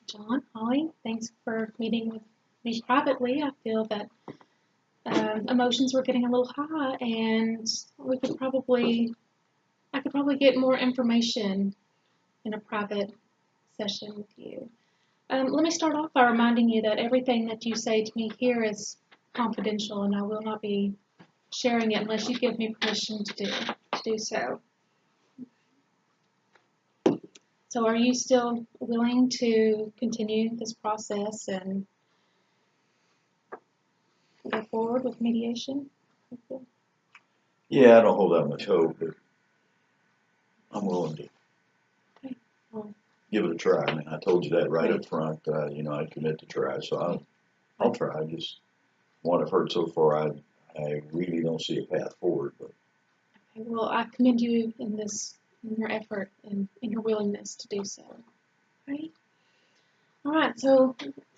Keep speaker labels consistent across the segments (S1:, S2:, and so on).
S1: John, Holly, thanks for meeting with me privately. I feel that emotions were getting a little high, and I could probably get more information in a private session with you. Let me start off by reminding you that everything that you say to me here is confidential, and I will not be sharing it unless you give me permission to do so. So, are you still willing to continue this process and go forward with mediation?
S2: Yeah, I don't hold out much hope, but I'm willing to
S1: Okay. Well,
S2: give it a try. I mean, I told you that right up front. I'd commit to try, so I'll try. Just what I've heard so far, I really don't see a path forward. But
S1: okay. Well, I commend you in your effort and in your willingness to do so. Right. All right. So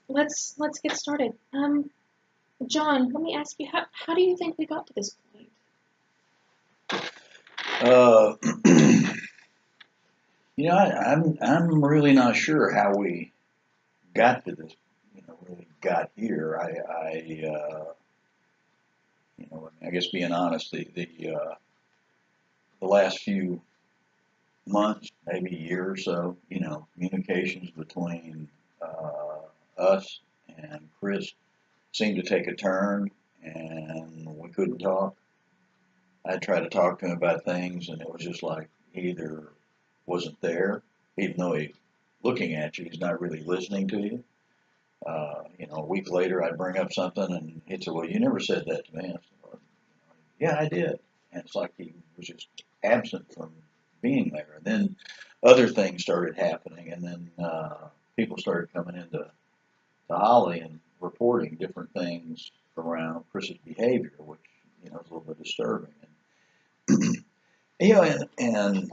S1: let's get started. John, let me ask you, how do you think we got to this point?
S2: uh, I'm really not sure how we got to this. Really got here. I guess being honest, the last few months, maybe a year or so, communications between us and Chris seemed to take a turn, and we couldn't talk. I tried to talk to him about things, and it was just like he either wasn't there, even though he's looking at you, he's not really listening to you. A week later, I'd bring up something, and he'd say, "Well, you never said that to me." I said, well, yeah, I did. And it's like he was just absent from being there. And then other things started happening, and then people started coming into Holly and reporting different things around Chris's behavior, which is a little bit disturbing. And and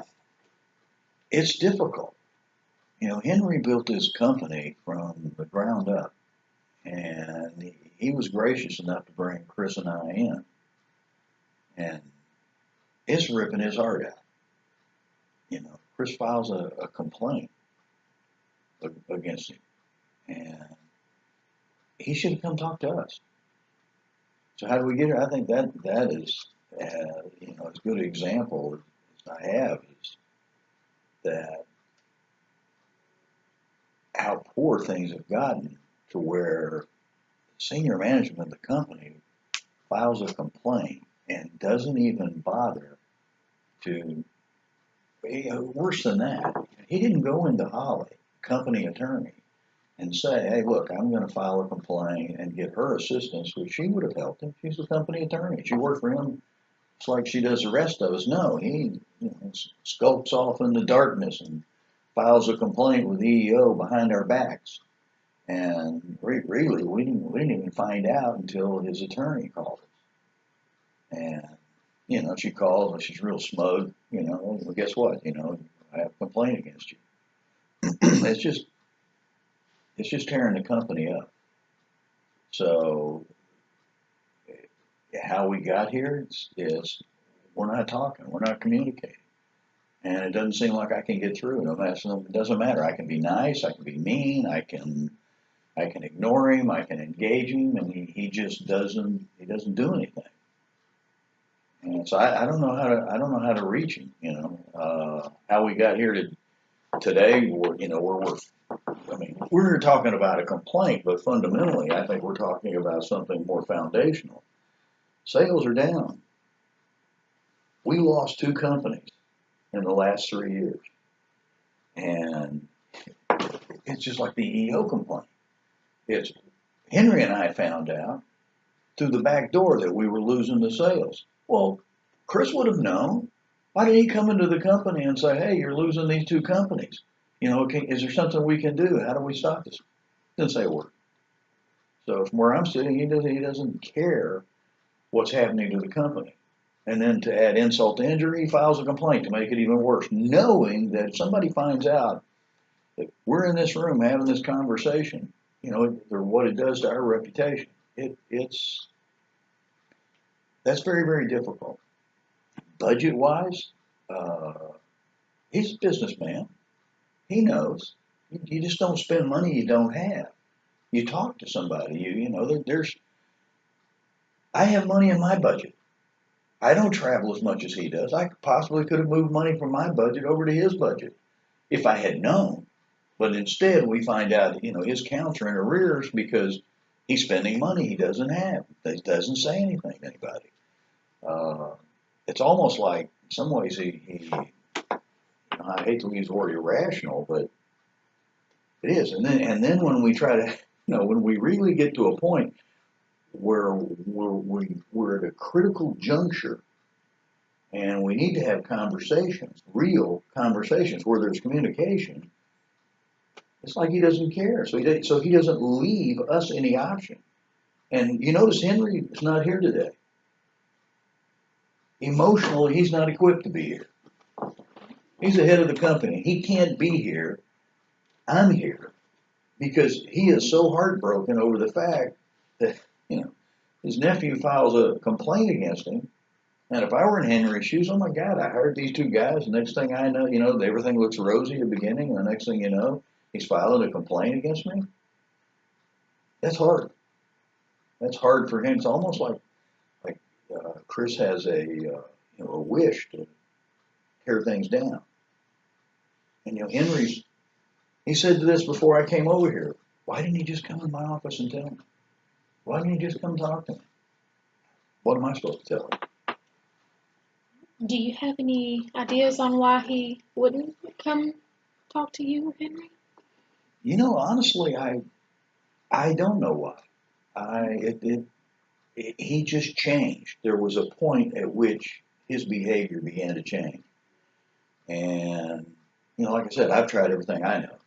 S2: it's difficult. Henry built this company from the ground up, and he was gracious enough to bring Chris and I in, and it's ripping his heart out. Chris files a complaint against him, and he should have come talk to us. So how do we get here? I think that is, as good an example as I have is that how poor things have gotten to where senior management of the company files a complaint and doesn't even bother to, worse than that, he didn't go into Holly, company attorney, and say, hey, look, I'm going to file a complaint and get her assistance, which she would have helped him. She's a company attorney. She worked for him just like she does the rest of us. No, he skulks off in the darkness and files a complaint with EEO behind our backs. And really, we didn't even find out until his attorney called us. And, she calls and she's real smug, well, guess what? I have a complaint against you. It's just tearing the company up. So how we got here is we're not talking, we're not communicating. And it doesn't seem like I can get through. It doesn't matter. I can be nice, I can be mean, I can ignore him, I can engage him, and he just doesn't do anything. And so I don't know how to reach him. How we got here today, we're talking about a complaint, but fundamentally, I think we're talking about something more foundational. Sales are down. We lost 2 companies in the last 3 years, and it's just like the EO complaint. It's Henry and I found out through the back door that we were losing the sales. Well, Chris would have known. Why did he come into the company and say, hey, you're losing these 2 companies? Is there something we can do? How do we stop this? Didn't say a word. So from where I'm sitting, he doesn't care what's happening to the company. And then to add insult to injury, he files a complaint to make it even worse, knowing that if somebody finds out that we're in this room having this conversation, what it does to our reputation. That's very, very difficult. Budget-wise, he's a businessman. He knows You just don't spend money you don't have. You talk to somebody. You know there's. I have money in my budget. I don't travel as much as he does. I possibly could have moved money from my budget over to his budget if I had known. But instead, we find out, his counts are in arrears because he's spending money he doesn't have. He doesn't say anything to anybody. Uh, it's almost like, in some ways, I hate to use the word irrational, but it is. And then when we try to, when we really get to a point where we're at a critical juncture and we need to have conversations, real conversations where there's communication, it's like he doesn't care. So he doesn't leave us any option. And you notice Henry is not here today. Emotionally, he's not equipped to be here. He's the head of the company. He can't be here. I'm here because he is so heartbroken over the fact that, his nephew files a complaint against him. And if I were in Henry's shoes, oh my God, I hired these two guys. The next thing I know, everything looks rosy at the beginning. And the next thing you know, he's filing a complaint against me. That's hard. That's hard for him. It's almost like Chris has a wish to tear things down. And he said this before I came over here. Why didn't he just come in my office and tell me? Why didn't he just come talk to me? What am I supposed to tell him?
S1: Do you have any ideas on why he wouldn't come talk to you, Henry?
S2: Honestly, I don't know why. He just changed. There was a point at which his behavior began to change. And, like I said, I've tried everything I know.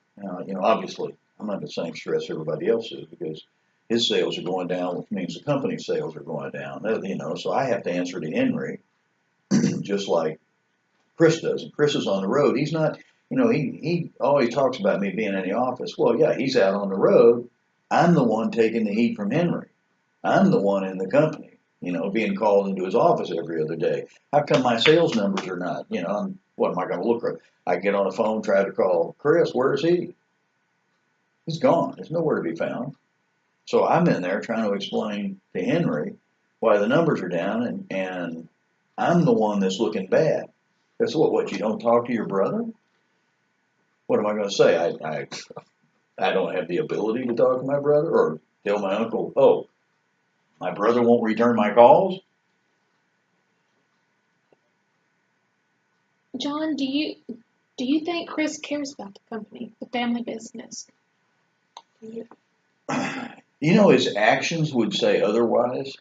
S2: Obviously, I'm under the same stress everybody else is because his sales are going down, which means the company's sales are going down. So I have to answer to Henry just like Chris does. And Chris is on the road. He's not, he always talks about me being in the office. Well, yeah, he's out on the road. I'm the one taking the heat from Henry. I'm the one in the company, being called into his office every other day. How come my sales numbers are not, what am I going to look for? I get on the phone, try to call Chris. Where is he? He's gone. There's nowhere to be found. So I'm in there trying to explain to Henry why the numbers are down, and I'm the one that's looking bad. That's what you don't talk to your brother? What am I going to say? I don't have the ability to talk to my brother or tell my uncle, oh, my brother won't return my calls?
S1: John, do you think Chris cares about the company, the family business?
S2: His actions would say otherwise,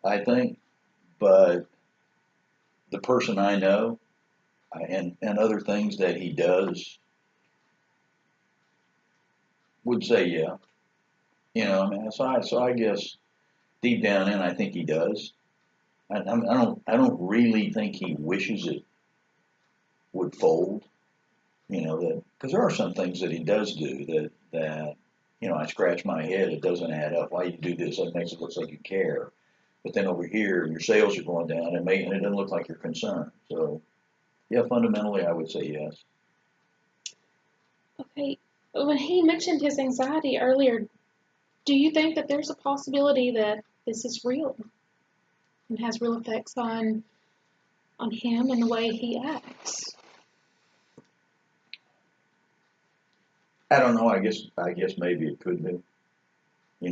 S2: I think, but the person I know and other things that he does would say, yeah. So I guess deep down in, I think he does. I don't really think he wishes it would fold. That because there are some things that he does do that I scratch my head. It doesn't add up. Why you do this? That makes it look like you care. But then over here, your sales are going down, and it doesn't look like you're concerned. So, yeah, fundamentally, I would say yes.
S1: Okay. When he mentioned his anxiety earlier, do you think that there's a possibility that this is real and has real effects on him and the way he acts?
S2: I don't know. I guess maybe it could be.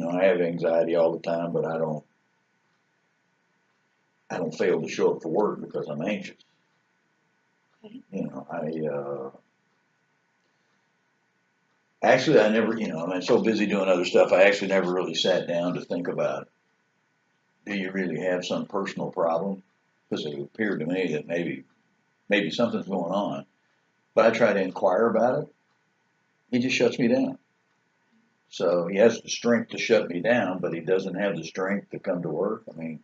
S2: I have anxiety all the time, but I don't fail to show up for work because I'm anxious.
S1: Okay.
S2: Actually, I never, I'm so busy doing other stuff, I actually never really sat down to think about, do you really have some personal problem? Because it appeared to me that maybe something's going on. But I try to inquire about it. He just shuts me down. So he has the strength to shut me down, but he doesn't have the strength to come to work. I mean,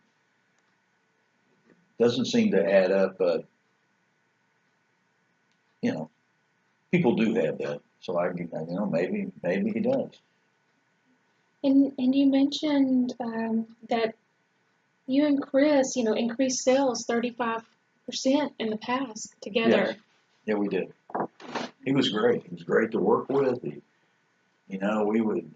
S2: doesn't seem to add up, but, people do have that. So maybe he does.
S1: And you mentioned that you and Chris, increased sales 35% in the past together.
S2: Yes. Yeah, we did. He was great. He was great to work with. We would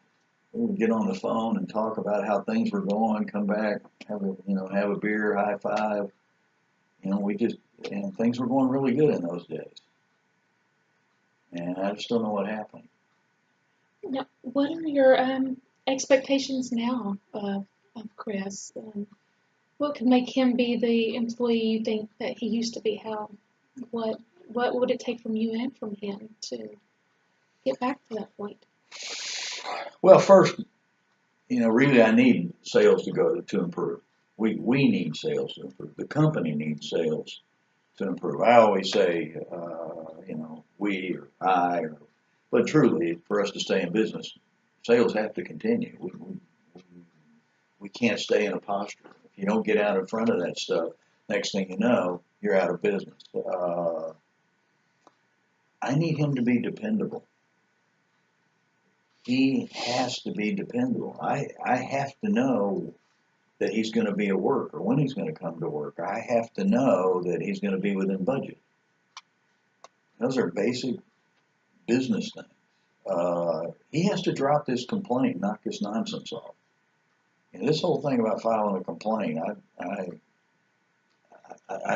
S2: get on the phone and talk about how things were going, come back, have a beer, high five. And things were going really good in those days. And I just don't know what happened.
S1: Now, what are your expectations now of Chris? What could make him be the employee you think that he used to be? What would it take from you and from him to get back to that point?
S2: Well, first, really I need sales to improve. We need sales to improve. The company needs sales to improve. I always say, we or I, but truly, for us to stay in business, sales have to continue. We can't stay in a posture. If you don't get out in front of that stuff, next thing you know, you're out of business. I need him to be dependable. He has to be dependable. I have to know that he's going to be at work or when he's going to come to work. I have to know that he's going to be within budget. Those are basic business things. He has to drop this complaint, knock this nonsense off. This whole thing about filing a complaint, I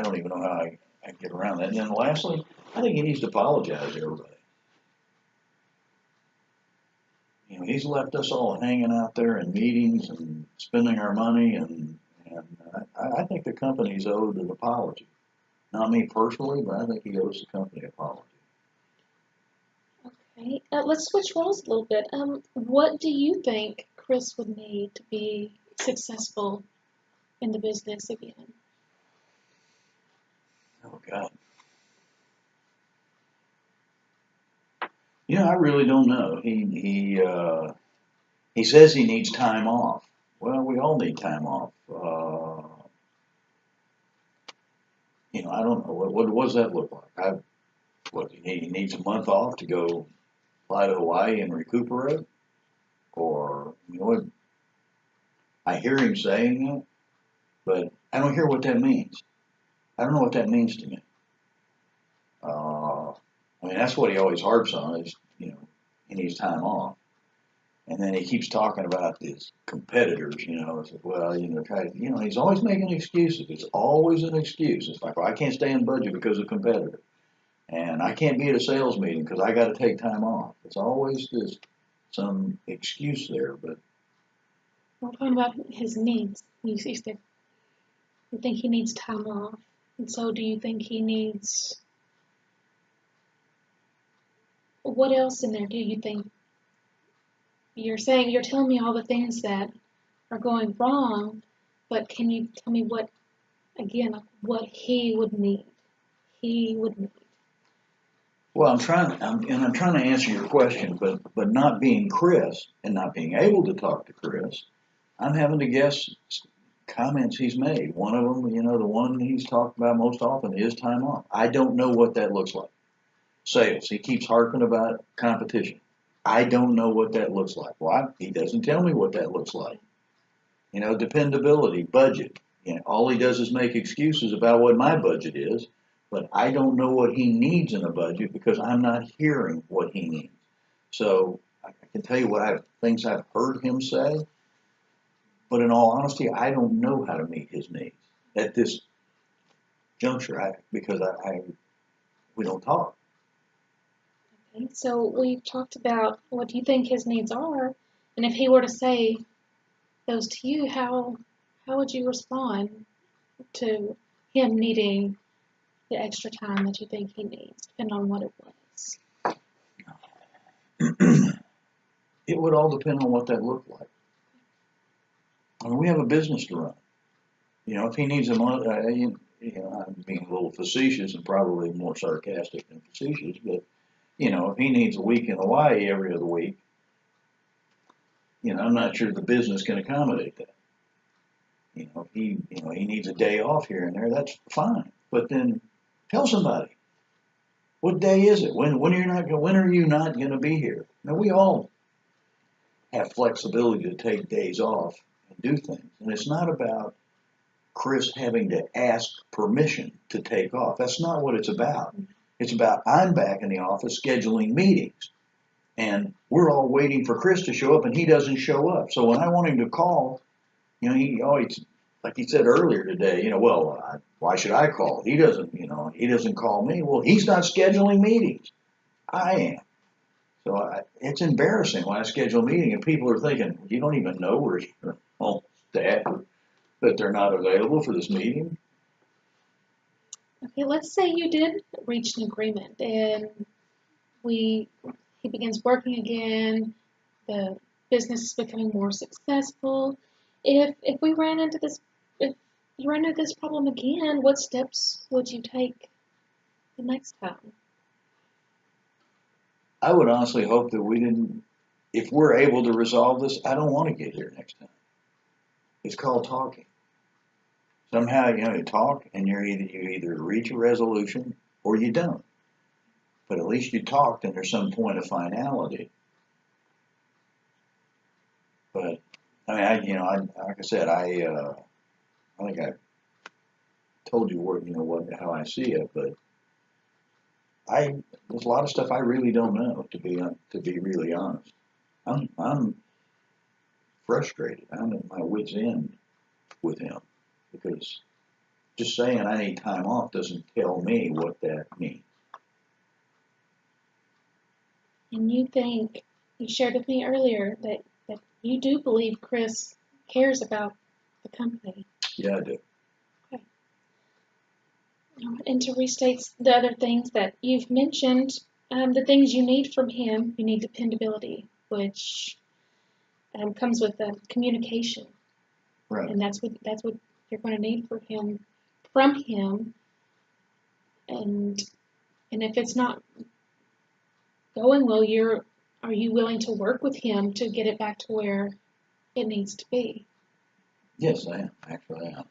S2: don't even know how I get around that. And then lastly, I think he needs to apologize to everybody. He's left us all hanging out there in meetings and spending our money, and I think the company's owed an apology. Not me personally, but I think he owes the company an apology.
S1: Okay, let's switch roles a little bit. What do you think Chris would need to be successful in the business again?
S2: Oh God. I really don't know. He says he needs time off. Well, we all need time off. I don't know. What does that look like? He needs a month off to go fly to Hawaii and recuperate? Or, what? I hear him saying it, but I don't hear what that means. I don't know what that means to me. That's what he always harps on is, he needs time off. And then he keeps talking about his competitors, he's always making excuses. It's always an excuse. It's like, well, I can't stay in budget because of competitor. And I can't be at a sales meeting because I got to take time off. It's always just some excuse there. But
S1: We're talking about his needs. You said you think he needs time off. And so do you think he needs, what else in there do you think? You're telling me all the things that are going wrong, but can you tell me what he would need? He would need.
S2: Well, I'm trying to answer your question, but not being Chris and not being able to talk to Chris, I'm having to guess comments he's made. One of them, the one he's talked about most often is time off. I don't know what that looks like. Sales. He keeps harping about competition. I don't know what that looks like. Well, he doesn't tell me what that looks like. Dependability, budget. All he does is make excuses about what my budget is, but I don't know what he needs in a budget because I'm not hearing what he needs. So I can tell you things I've heard him say, but in all honesty, I don't know how to meet his needs at this juncture because we don't talk.
S1: Okay, so we've talked about what do you think his needs are, and if he were to say those to you, how would you respond to him needing the extra time that you think he needs, depending on what it was?
S2: It would all depend on what that looked like. We have a business to run. If he needs a month, I'm being a little facetious and probably more sarcastic than facetious, but if he needs a week in Hawaii every other week, I'm not sure the business can accommodate that. If he needs a day off here and there, that's fine. But then tell somebody, what day is it? When are you not going to be here? Now we all have flexibility to take days off and do things, and it's not about Chris having to ask permission to take off. That's not what it's about. It's about I'm back in the office scheduling meetings. And we're all waiting for Chris to show up, and he doesn't show up. So when I want him to call, he always, like he said earlier today, why should I call? He doesn't call me. Well, he's not scheduling meetings. I am. So it's embarrassing when I schedule a meeting and people are thinking, you don't even know where your home staff that they're not available for this meeting.
S1: Okay, let's say you did reach an agreement and he begins working again, the business is becoming more successful. If we ran into this if you ran into this problem again, what steps would you take the next time?
S2: I would honestly hope that we didn't, if we're able to resolve this, I don't want to get here next time. It's called talking. Somehow, you talk and you either reach a resolution or you don't. But at least you talked and there's some point of finality. But like I said, I think I told you how I see it, but there's a lot of stuff I really don't know, to be really honest. I'm frustrated. I'm at my wit's end with him because just saying I need time off doesn't tell me what that means.
S1: And you shared with me earlier that you do believe Chris cares about the company.
S2: Yeah, I do.
S1: Okay. And to restate the other things that you've mentioned, the things you need from him, you need dependability, which comes with communication.
S2: Right.
S1: And that's what you're going to need from him. And if it's not going well, are you willing to work with him to get it back to where it needs to be?
S2: Yes, I am. Actually, I am.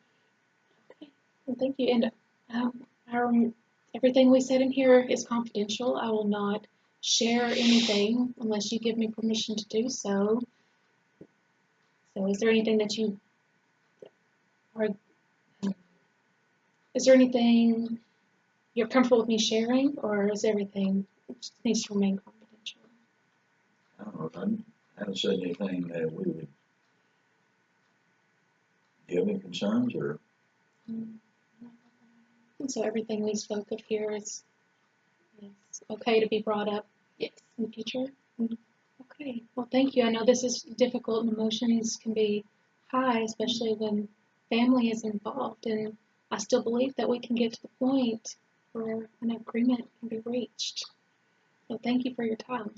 S1: Okay. Well, thank you. And our everything we said in here is confidential. I will not share anything unless you give me permission to do so. So, are is there anything you're comfortable with me sharing, or is everything just needs to remain confidential?
S2: I don't know if I haven't said anything that we would. Do you have any concerns or?
S1: And so everything we spoke of here is okay to be brought up, yes, in the future. Okay. Well, thank you. I know this is difficult, and emotions can be high, especially when family is involved. And I still believe that we can get to the point where an agreement can be reached. So thank you for your time.